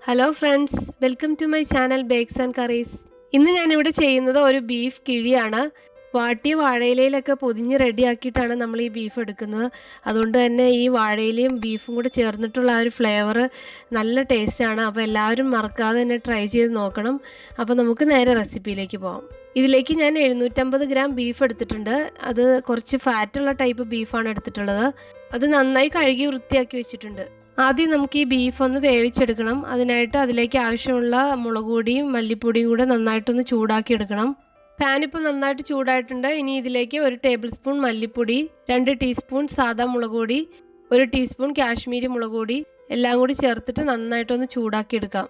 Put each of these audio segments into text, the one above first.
Hello friends, welcome to my channel Bakes and Curries. ഇന്ന് ഞാനിവിടെ ചെയ്യുന്നത് ഒരു ബീഫ് കിഴിയാണ്. വാട്ടിയ വാഴയിലയിലൊക്കെ പൊതിഞ്ഞ് റെഡിയാക്കിയിട്ടാണ് നമ്മൾ ഈ ബീഫ് എടുക്കുന്നത്. അതുകൊണ്ട് തന്നെ ഈ വാഴയിലയും ബീഫും കൂടെ ചേർന്നിട്ടുള്ള ആ ഒരു ഫ്ലേവർ നല്ല ടേസ്റ്റാണ്. അപ്പോൾ എല്ലാവരും മറക്കാതെ തന്നെ ട്രൈ ചെയ്ത് നോക്കണം. അപ്പോൾ നമുക്ക് നേരെ റെസിപ്പിയിലേക്ക് പോകാം. ഇതിലേക്ക് ഞാൻ 750 ഗ്രാം ബീഫ് എടുത്തിട്ടുണ്ട്. അത് കുറച്ച് ഫാറ്റുള്ള ടൈപ്പ് ബീഫാണ് എടുത്തിട്ടുള്ളത്. അത് നന്നായി കഴുകി വൃത്തിയാക്കി വെച്ചിട്ടുണ്ട്. ആദ്യം നമുക്ക് ഈ ബീഫ് ഒന്ന് വേവിച്ചെടുക്കണം. അതിനായിട്ട് അതിലേക്ക് ആവശ്യമുള്ള മുളക് പൊടിയും മല്ലിപ്പൊടിയും കൂടെ നന്നായിട്ടൊന്ന് ചൂടാക്കി എടുക്കണം. പാൻ ഇപ്പോൾ നന്നായിട്ട് ചൂടായിട്ടുണ്ട്. ഇനി ഇതിലേക്ക് 1 ടേബിൾ സ്പൂൺ മല്ലിപ്പൊടി, 2 ടീസ്പൂൺ സാദാ മുളക് പൊടി, 1 ടീസ്പൂൺ കാശ്മീരി മുളക് പൊടി എല്ലാം കൂടി ചേർത്തിട്ട് നന്നായിട്ടൊന്ന് ചൂടാക്കി എടുക്കാം.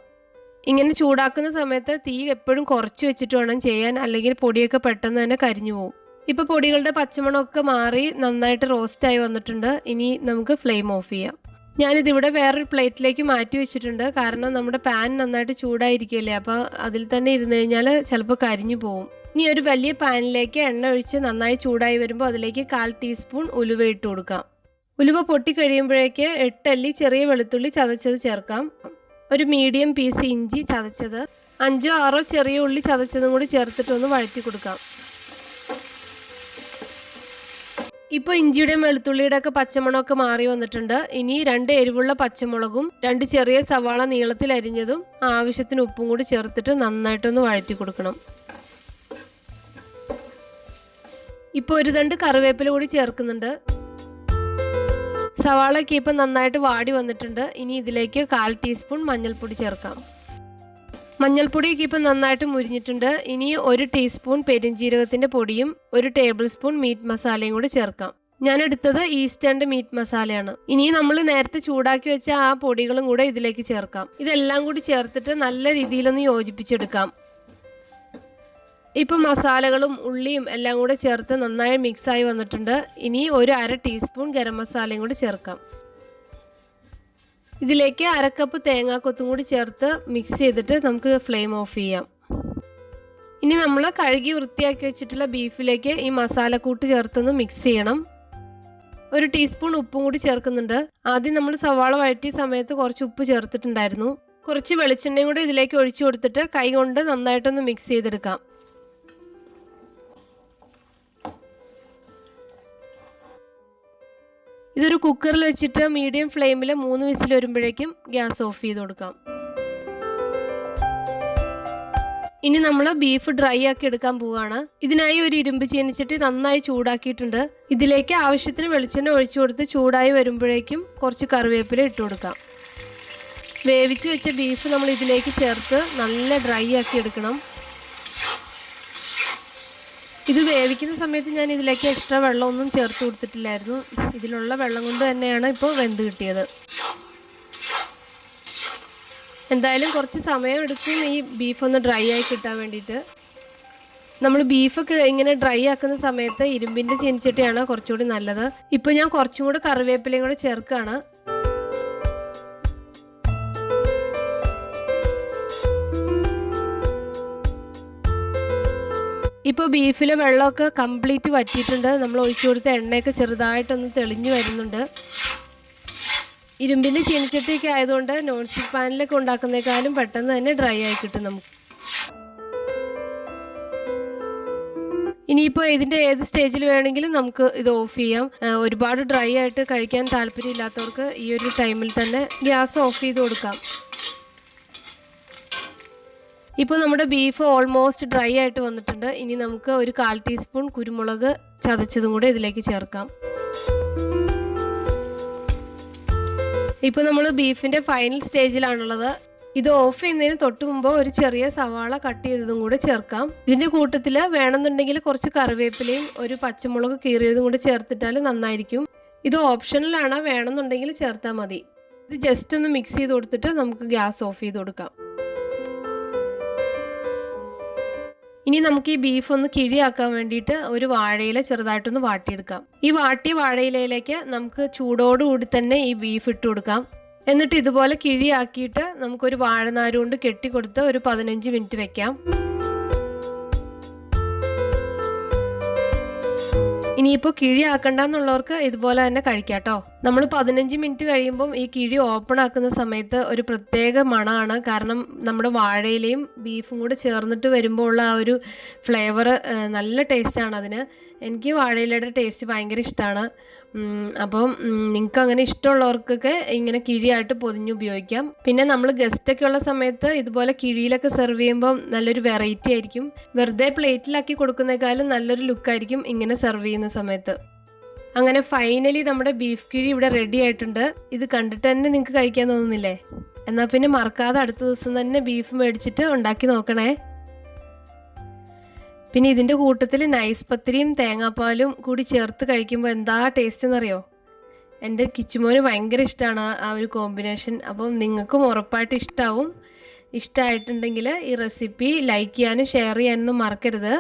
ഇങ്ങനെ ചൂടാക്കുന്ന സമയത്ത് തീ എപ്പോഴും കുറച്ച് വെച്ചിട്ട് വേണം ചെയ്യാൻ, അല്ലെങ്കിൽ പൊടിയൊക്കെ പെട്ടെന്ന് തന്നെ കരിഞ്ഞു പോകും. ഇപ്പോൾ പൊടികളുടെ പച്ചമണമൊക്കെ മാറി നന്നായിട്ട് റോസ്റ്റായി വന്നിട്ടുണ്ട്. ഇനി നമുക്ക് ഫ്ലെയിം ഓഫ് ചെയ്യാം. ഞാനിതിവിടെ വേറൊരു പ്ലേറ്റിലേക്ക് മാറ്റി വെച്ചിട്ടുണ്ട്. കാരണം നമ്മുടെ പാൻ നന്നായിട്ട് ചൂടായിരിക്കുമല്ലേ, അപ്പോൾ അതിൽ തന്നെ ഇരുന്ന് കഴിഞ്ഞാൽ ചിലപ്പോൾ കരിഞ്ഞു പോകും. ഇനി ഒരു വലിയ പാനിലേക്ക് എണ്ണ ഒഴിച്ച് നന്നായി ചൂടായി വരുമ്പോൾ അതിലേക്ക് 1/4 ടീസ്പൂൺ ഉലുവ ഇട്ട് കൊടുക്കാം. ഉലുവ പൊട്ടി കഴിയുമ്പോഴേക്ക് 8 അല്ലി ചെറിയ വെളുത്തുള്ളി ചതച്ചത് ചേർക്കാം. ഒരു മീഡിയം പീസ് ഇഞ്ചി ചതച്ചത്, 5 6 ചെറിയ ഉള്ളി ചതച്ചതും കൂടി ചേർത്തിട്ടൊന്ന് വഴറ്റി കൊടുക്കാം. ഇപ്പോൾ ഇഞ്ചിയുടെയും വെളുത്തുള്ളിയുടെ ഒക്കെ പച്ചമണമൊക്കെ മാറി വന്നിട്ടുണ്ട്. ഇനി 2 എരിവുള്ള പച്ചമുളകും 2 ചെറിയ സവാള നീളത്തിൽ അരിഞ്ഞതും ആവശ്യത്തിന് ഉപ്പും കൂടി ചേർത്തിട്ട് നന്നായിട്ടൊന്ന് വഴറ്റി കൊടുക്കണം. ഇപ്പോൾ 1 തണ്ട് കറിവേപ്പില കൂടി ചേർക്കുന്നുണ്ട്. സവാളയൊക്കെ ഇപ്പം നന്നായിട്ട് വാടി വന്നിട്ടുണ്ട്. ഇനി ഇതിലേക്ക് 1/4 ടീസ്പൂൺ മഞ്ഞൾപ്പൊടി ചേർക്കാം. മഞ്ഞൾപ്പൊടിയൊക്കെ ഇപ്പം നന്നായിട്ട് മുരിഞ്ഞിട്ടുണ്ട്. ഇനി 1 ടീസ്പൂൺ പെരിഞ്ജീരകത്തിൻ്റെ പൊടിയും 1 ടേബിൾ സ്പൂൺ മീറ്റ് മസാലയും കൂടി ചേർക്കാം. ഞാൻ എടുത്തത് ഈസ്റ്റേൺ മീറ്റ് മസാലയാണ്. ഇനി നമ്മൾ നേരത്തെ ചൂടാക്കി വെച്ച ആ പൊടികളും കൂടെ ഇതിലേക്ക് ചേർക്കാം. ഇതെല്ലാം കൂടി ചേർത്തിട്ട് നല്ല രീതിയിലൊന്ന് യോജിപ്പിച്ചെടുക്കാം. ഇപ്പം മസാലകളും ഉള്ളിയും എല്ലാം കൂടെ ചേർത്ത് നന്നായി മിക്സായി വന്നിട്ടുണ്ട്. ഇനി 1/2 ടീസ്പൂൺ ഗരം മസാലയും കൂടി ചേർക്കാം. ഇതിലേക്ക് 1/2 കപ്പ് തേങ്ങാക്കൊത്തും കൂടി ചേർത്ത് മിക്സ് ചെയ്തിട്ട് നമുക്ക് ഫ്ലെയിം ഓഫ് ചെയ്യാം. ഇനി നമ്മൾ കഴുകി വൃത്തിയാക്കി വെച്ചിട്ടുള്ള ബീഫിലേക്ക് ഈ മസാലക്കൂട്ട് ചേർത്തൊന്ന് മിക്സ് ചെയ്യണം. 1 ടീസ്പൂൺ ഉപ്പും കൂടി ചേർക്കുന്നുണ്ട്. ആദ്യം നമ്മൾ സവാള വഴറ്റിയ സമയത്ത് കുറച്ച് ഉപ്പ് ചേർത്തിട്ടുണ്ടായിരുന്നു. കുറച്ച് വെളിച്ചെണ്ണയും കൂടി ഇതിലേക്ക് ഒഴിച്ചു കൊടുത്തിട്ട് കൈ കൊണ്ട് നന്നായിട്ടൊന്ന് മിക്സ് ചെയ്തെടുക്കാം. ഇതൊരു കുക്കറിൽ വെച്ചിട്ട് മീഡിയം ഫ്ലെയിമിൽ 3 വിസിൽ വരുമ്പോഴേക്കും ഗ്യാസ് ഓഫ് ചെയ്ത് കൊടുക്കാം. ഇനി നമ്മൾ ബീഫ് ഡ്രൈ ആക്കി എടുക്കാൻ പോവുകയാണ്. ഇതിനായി ഒരു ഇരുമ്പ് ചീനിച്ചട്ടി നന്നായി ചൂടാക്കിയിട്ടുണ്ട്. ഇതിലേക്ക് ആവശ്യത്തിന് വെളിച്ചെണ്ണ ഒഴിച്ചു കൊടുത്ത് ചൂടായി വരുമ്പോഴേക്കും കുറച്ച് കറിവേപ്പില ഇട്ട് കൊടുക്കാം. വേവിച്ച് വെച്ച ബീഫ് നമ്മൾ ഇതിലേക്ക് ചേർത്ത് നല്ല ഡ്രൈ ആക്കി എടുക്കണം. ഇത് വേവിക്കുന്ന സമയത്ത് ഞാൻ ഇതിലേക്ക് എക്സ്ട്രാ വെള്ളമൊന്നും ചേർത്ത് കൊടുത്തിട്ടില്ലായിരുന്നു. ഇതിലുള്ള വെള്ളം കൊണ്ട് തന്നെയാണ് ഇപ്പോൾ വെന്ത് കിട്ടിയത്. എന്തായാലും കുറച്ച് സമയം എടുക്കും ഈ ബീഫ് ഒന്ന് ഡ്രൈ ആയി കിട്ടാൻ വേണ്ടിയിട്ട്. നമ്മൾ ബീഫൊക്കെ ഇങ്ങനെ ഡ്രൈ ആക്കുന്ന സമയത്ത് ഇരുമ്പിൻ്റെ ചീനിച്ചട്ടിയാണ് കുറച്ചുകൂടി നല്ലത്. ഇപ്പോൾ ഞാൻ കുറച്ചും കൂടെ കറിവേപ്പിലയും കൂടെ ചേർക്കുകയാണ്. ഇപ്പോൾ ബീഫിലെ വെള്ളമൊക്കെ കംപ്ലീറ്റ് വറ്റിയിട്ടുണ്ട്. നമ്മൾ ഒഴിച്ചു കൊടുത്ത എണ്ണയൊക്കെ ചെറുതായിട്ടൊന്ന് തെളിഞ്ഞു വരുന്നുണ്ട്. ഇരുമ്പിൻ്റെ ചീനിച്ചട്ടിയൊക്കെ ആയതുകൊണ്ട് നോൺ സ്റ്റിക്ക് പാനിലൊക്കെ ഉണ്ടാക്കുന്നേക്കാളും പെട്ടെന്ന് തന്നെ ഡ്രൈ ആയി കിട്ടും നമുക്ക്. ഇനിയിപ്പോൾ ഇതിൻ്റെ ഏത് സ്റ്റേജിൽ വേണമെങ്കിലും നമുക്ക് ഇത് ഓഫ് ചെയ്യാം. ഒരുപാട് ഡ്രൈ ആയിട്ട് കഴിക്കാൻ താല്പര്യമില്ലാത്തവർക്ക് ഈ ഒരു ടൈമിൽ തന്നെ ഗ്യാസ് ഓഫ് ചെയ്ത് കൊടുക്കാം. ഇപ്പോൾ നമ്മുടെ ബീഫ് ഓൾമോസ്റ്റ് ഡ്രൈ ആയിട്ട് വന്നിട്ടുണ്ട്. ഇനി നമുക്ക് ഒരു 1/4 ടീസ്പൂൺ കുരുമുളക് ചതച്ചതും കൂടെ ഇതിലേക്ക് ചേർക്കാം. ഇപ്പോൾ നമ്മൾ ബീഫിൻ്റെ ഫൈനൽ സ്റ്റേജിലാണുള്ളത്. ഇത് ഓഫ് ചെയ്യുന്നതിന് തൊട്ട് മുമ്പ് ഒരു ചെറിയ സവാള കട്ട് ചെയ്തതും കൂടെ ചേർക്കാം. ഇതിൻ്റെ കൂട്ടത്തിൽ വേണമെന്നുണ്ടെങ്കിൽ കുറച്ച് കറിവേപ്പിലയും 1 പച്ചമുളക് കീറിയതും കൂടെ ചേർത്തിട്ടാൽ നന്നായിരിക്കും. ഇത് ഓപ്ഷണലാണ്, വേണമെന്നുണ്ടെങ്കിൽ ചേർത്താൽ മതി. ഇത് ജസ്റ്റ് ഒന്ന് മിക്സ് ചെയ്ത് കൊടുത്തിട്ട് നമുക്ക് ഗ്യാസ് ഓഫ് ചെയ്ത് കൊടുക്കാം. ഇനി നമുക്ക് ഈ ബീഫ് ഒന്ന് കിഴിയാക്കാൻ വേണ്ടിയിട്ട് ഒരു വാഴയില ചെറുതായിട്ടൊന്ന് വാട്ടിയെടുക്കാം. ഈ വാട്ടിയ വാഴയിലയിലേക്ക് നമുക്ക് ചൂടോടുകൂടി തന്നെ ഈ ബീഫ് ഇട്ട് കൊടുക്കാം. എന്നിട്ട് ഇതുപോലെ കിഴിയാക്കിയിട്ട് നമുക്കൊരു വാഴനാര് കൊണ്ട് കെട്ടിക്കൊടുത്ത് ഒരു 15 മിനിറ്റ് വെക്കാം. ഇനിയിപ്പോൾ കിഴി ആക്കണ്ടെന്നുള്ളവർക്ക് ഇതുപോലെ തന്നെ കഴിക്കാം കേട്ടോ. നമ്മൾ 15 മിനിറ്റ് കഴിയുമ്പം ഈ കിഴി ഓപ്പൺ ആക്കുന്ന സമയത്ത് ഒരു പ്രത്യേക മണമാണ്. കാരണം നമ്മുടെ വാഴയിലയും ബീഫും കൂടെ ചേർന്നിട്ട് വരുമ്പോൾ ഉള്ള ആ ഒരു ഫ്ലേവർ നല്ല ടേസ്റ്റാണ് അതിന്. എനിക്ക് വാഴയിലയുടെ ടേസ്റ്റ് ഭയങ്കര ഇഷ്ടമാണ്. അപ്പം നിങ്ങൾക്ക് അങ്ങനെ ഇഷ്ടമുള്ളവർക്കൊക്കെ ഇങ്ങനെ കിഴിയായിട്ട് പൊതിഞ്ഞ് ഉപയോഗിക്കാം. പിന്നെ നമ്മൾ ഗസ്റ്റൊക്കെ ഉള്ള സമയത്ത് ഇതുപോലെ കിഴിയിലൊക്കെ സെർവ് ചെയ്യുമ്പം നല്ലൊരു വെറൈറ്റി ആയിരിക്കും. വെറുതെ പ്ലേറ്റിലാക്കി കൊടുക്കുന്നേക്കാളും നല്ലൊരു ലുക്കായിരിക്കും ഇങ്ങനെ സെർവ് ചെയ്യുന്ന സമയത്ത്. അങ്ങനെ ഫൈനലി നമ്മുടെ ബീഫ് കിഴി ഇവിടെ റെഡി ആയിട്ടുണ്ട്. ഇത് കണ്ടിട്ട് തന്നെ നിങ്ങൾക്ക് കഴിക്കാൻ തോന്നുന്നില്ലേ? എന്നാൽ പിന്നെ മറക്കാതെ അടുത്ത ദിവസം തന്നെ ബീഫ് മേടിച്ചിട്ട് ഉണ്ടാക്കി നോക്കണേ. പിന്നെ ഇതിൻ്റെ കൂട്ടത്തിൽ നൈസ് പത്തിരിയും തേങ്ങാപ്പാലും കൂടി ചേർത്ത് കഴിക്കുമ്പോൾ എന്താ ടേസ്റ്റ് എന്നറിയോ? എൻ്റെ കിച്ചുമോന് ഭയങ്കര ഇഷ്ടമാണ് ആ ഒരു കോമ്പിനേഷൻ. അപ്പം നിങ്ങൾക്കും ഉറപ്പായിട്ട് ഇഷ്ടമാവും. ഇഷ്ടമായിട്ടുണ്ടെങ്കിൽ ഈ റെസിപ്പി ലൈക്ക് ചെയ്യാനും ഷെയർ ചെയ്യാനൊന്നും മറക്കരുത്.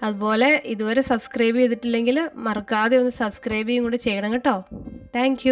അതുപോലെ ഇതുവരെ സബ്സ്ക്രൈബ് ചെയ്തിട്ടില്ലെങ്കിൽ മറക്കാതെ ഒന്ന് സബ്സ്ക്രൈബ് ചെയ്യും കൂടി ചെയ്യണം കേട്ടോ. താങ്ക്